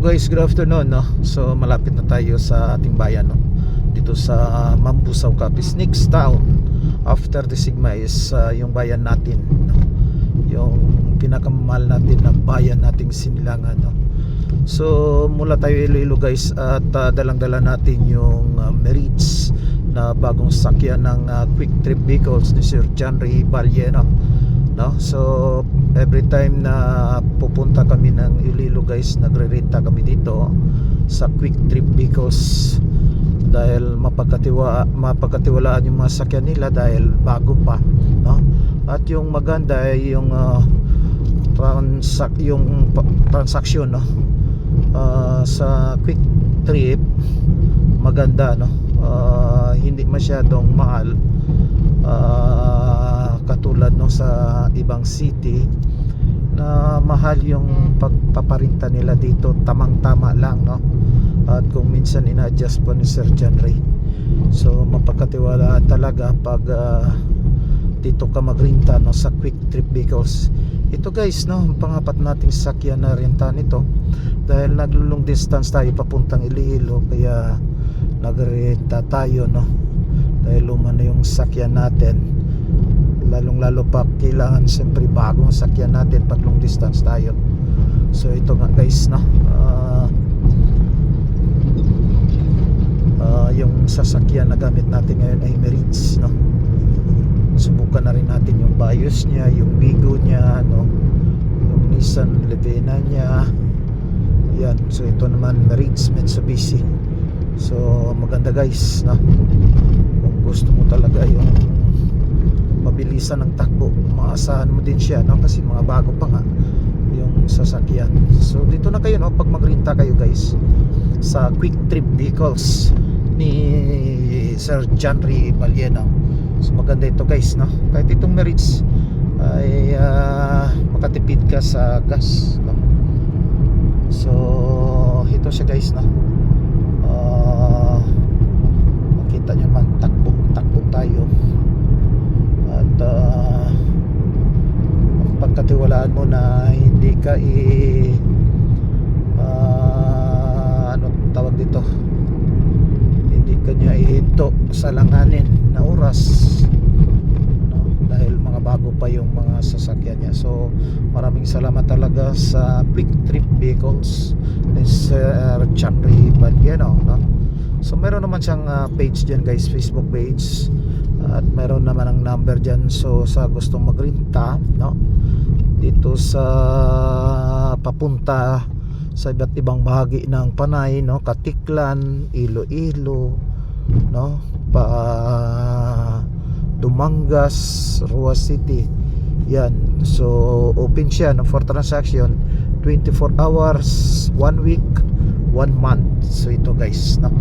guys, good afternoon, no? So malapit na tayo sa ating bayan, no? Dito sa Mambusaw, Capiz. Next town after the Sigma is yung bayan natin, no? Yung pinakamamahal natin na bayan nating Sinilangan, no? So mula tayo Iloilo guys, at dalang-dala natin yung Merits na bagong sakyan ng Quick Trip Vehicles ni Sir John Ray Ballena, no? So every time na pupunta kami ng Iloilo guys, nagre-renta kami dito sa Quick Trip Vehicles dahil mapagkatiwalaan yung mga sakyan nila dahil bago pa, no? At yung maganda ay yung transaction, no? Sa Quick Trip maganda, no? Hindi masyadong mahal katulad no sa ibang city na mahal yung pagpaparinta nila dito, tamang-tama lang, no? At kung minsan ina-adjust pa ni Sir John Ray. So mapagkatiwalaan talaga pag dito ka magrinta, no, sa Quick Trip Vehicles. Ito guys, no, pangapat nating sakyan na renta nito dahil naglulong distance tayo papuntang Iloilo, kaya nagrenta tayo, no, dahil luma na yung sakyan natin. Lalong lalo pa kailangan siyempre bagong sakyan natin pag long distance tayo. So ito nga guys, no, yung sasakyan na gamit natin ngayon ay Merits, no. Subukan na rin natin yung Vios niya, yung Bigo niya, no, yung Nissan Livena niya. Yan, so ito naman Merits Mitsubishi. So maganda guys, no. Kung gusto mo talaga yung mabilisan ng takbo, maasahan mo din siya, no, kasi mga bago pa nga yung sasakyan. So dito na kayo, no, pag magrenta kayo guys sa Quick Trip Vehicles ni Sir John Ray Ballena. So maganda ito guys, no. Kahit itong Merits ay makatipid ka sa gas, no. So ito siya guys, no. Makita nyo naman, takbo tayo. At pagkatiwalaan mo na hindi ka ano tawag dito, hindi ka niya ihinto sa langanin na oras, no? Dahil mga bago pa yung mga sasakyan niya. So maraming salamat talaga sa Quick Trip Vehicles ni Sir John Ray Ballena, no? So meron naman siyang page dyan guys, Facebook page, at meron naman ang number dyan. So sa gustong magrenta, no, dito sa papunta sa iba't ibang bahagi ng Panay, no, Katiklan, Iloilo, no, Dumangas, Rua City, yan. So open siya, no, for transaction 24 hours, 1 week, 1 month. So ito guys, no,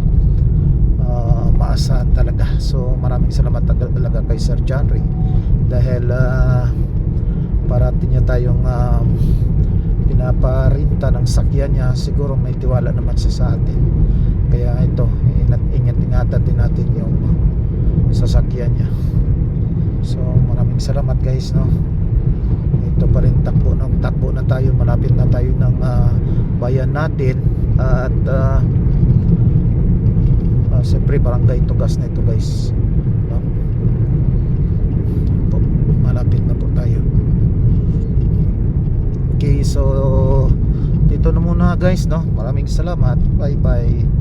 maasahan talaga. So maraming salamat talaga kay Sir John Ray dahil parating niya tayong pinaparinta ng sakyan niya. Siguro may tiwala naman siya sa atin, kaya ito, ingatan din natin yung sasakyan niya. So maraming salamat guys, no. Ito pa rin, takbo na tayo, malapit na tayo ng bayan natin. At siyempre barangay Tugas na ito guys, no? Malapit na po tayo. Okay, so dito na muna guys, no. Maraming salamat, bye bye.